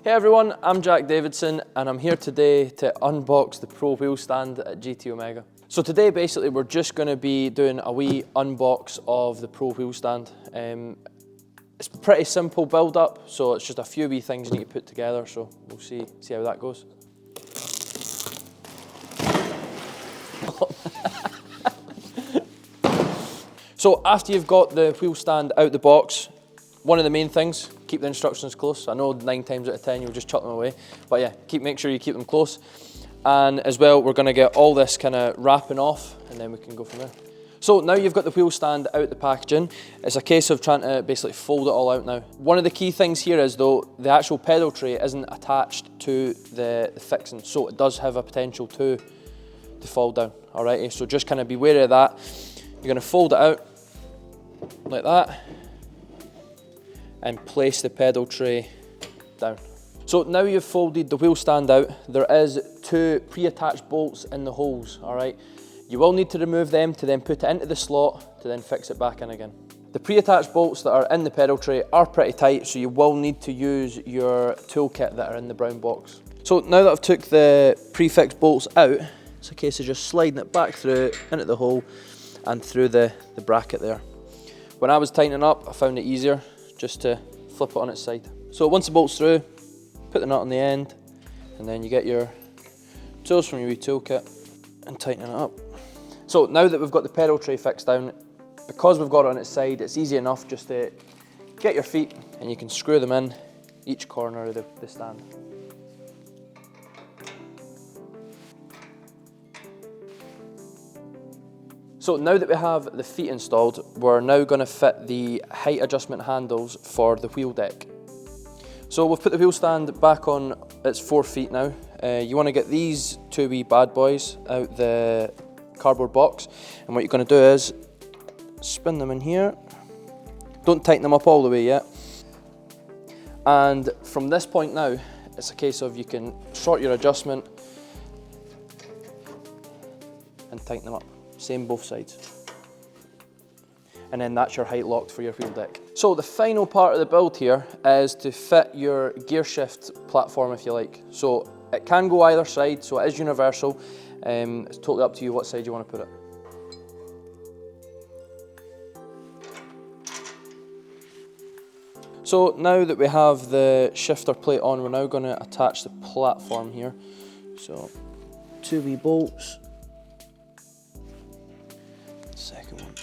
Hey everyone, I'm Jack Davidson and I'm here today to unbox the Pro wheel stand at GT Omega. So today basically we're just going to be doing a wee unbox of the Pro wheel stand. It's a pretty simple build up, so it's just a few wee things you need to put together, so we'll see how that goes. So after you've got the wheel stand out the box, one of the main things, keep the instructions close. I know 9 times out of 10 you'll just chuck them away, but yeah, make sure you keep them close. And as well, we're going to get all this kind of wrapping off and then we can go from there. So now you've got the wheel stand out the packaging, it's a case of trying to basically fold it all out now. One of the key things here is though, the actual pedal tray isn't attached to the fixing, so it does have a potential to fall down, alrighty? So just kind of be wary of that. You're going to fold it out like that and place the pedal tray down. So now you've folded the wheel stand out, there is 2 pre-attached bolts in the holes, alright? You will need to remove them to then put it into the slot to then fix it back in again. The pre-attached bolts that are in the pedal tray are pretty tight, so you will need to use your toolkit that are in the brown box. So now that I've took the prefixed bolts out, it's a case of just sliding it back through into the hole and through the bracket there. When I was tightening up, I found it easier just to flip it on its side. So once the bolt's through, put the nut on the end, and then you get your tools from your wee toolkit and tighten it up. So now that we've got the pedal tray fixed down, because we've got it on its side, it's easy enough just to get your feet and you can screw them in each corner of the stand. So now that we have the feet installed, we're now going to fit the height adjustment handles for the wheel deck. So we've put the wheel stand back on its 4 feet now. You want to get these 2 wee bad boys out the cardboard box, and what you're going to do is spin them in here. Don't tighten them up all the way yet. And from this point now, it's a case of you can short your adjustment and tighten them up. Same both sides. And then that's your height locked for your wheel deck. So the final part of the build here is to fit your gear shift platform, if you like. So it can go either side, so it is universal. It's totally up to you what side you want to put it. So now that we have the shifter plate on, we're now going to attach the platform here. So 2 wee bolts. Second one.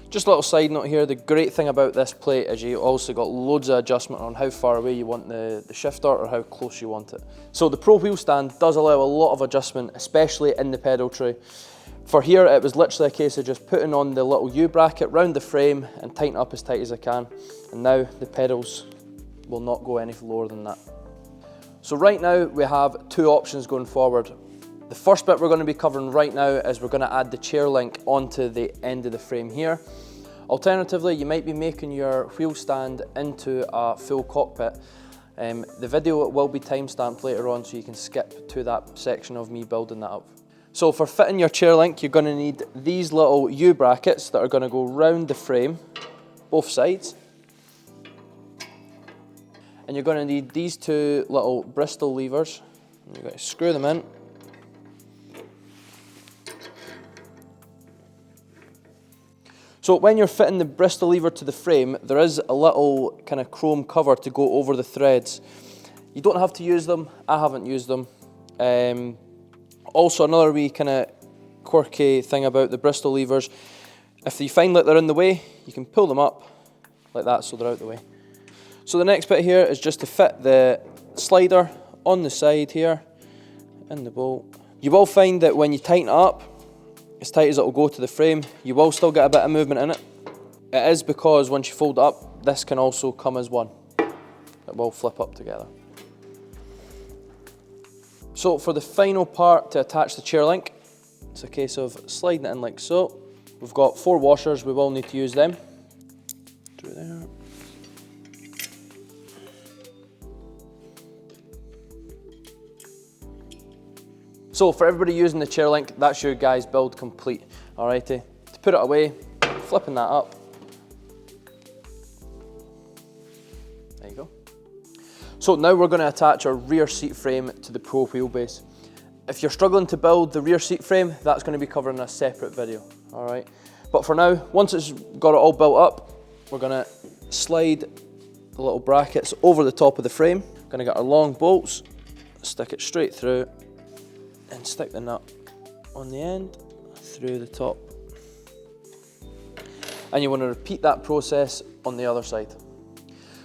Just a little side note here, the great thing about this plate is you also got loads of adjustment on how far away you want the shifter or how close you want it. So the Pro wheel stand does allow a lot of adjustment, especially in the pedal tray. For here, it was literally a case of just putting on the little U-bracket round the frame and tighten up as tight as I can. And now the pedals will not go any lower than that. So right now we have 2 options going forward. The first bit we're going to be covering right now is we're going to add the chair link onto the end of the frame here. Alternatively, you might be making your wheel stand into a full cockpit. The video will be timestamped later on, so you can skip to that section of me building that up. So for fitting your chair link, you're going to need these little U-brackets that are going to go round the frame, both sides. And you're going to need these 2 little Bristol levers. You're going to screw them in. So when you're fitting the Bristol lever to the frame, there is a little kind of chrome cover to go over the threads. You don't have to use them, I haven't used them. Also another wee kind of quirky thing about the Bristol levers, if you find that they're in the way, you can pull them up like that so they're out the way. So the next bit here is just to fit the slider on the side here in the bolt. You will find that when you tighten it up, as tight as it will go to the frame, you will still get a bit of movement in it. It is because once you fold it up, this can also come as one. It will flip up together. So for the final part to attach the chair link, it's a case of sliding it in like so. We've got 4 washers, we will need to use them. Through there. So for everybody using the chair link, that's your guys' build complete. Alrighty, to put it away, flipping that up. There you go. So now we're going to attach our rear seat frame to the Pro wheelbase. If you're struggling to build the rear seat frame, that's going to be covered in a separate video, all right? But for now, once it's got it all built up, we're going to slide the little brackets over the top of the frame. Going to get our long bolts, stick it straight through, and stick the nut on the end through the top. And you want to repeat that process on the other side.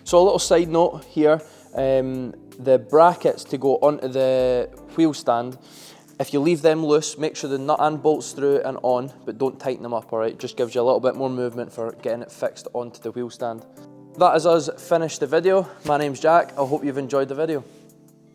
So a little side note here, the brackets to go onto the wheel stand, if you leave them loose, make sure the nut and bolts through and on, but don't tighten them up, all right? Just gives you a little bit more movement for getting it fixed onto the wheel stand. That is us finished the video. My name's Jack. I hope you've enjoyed the video.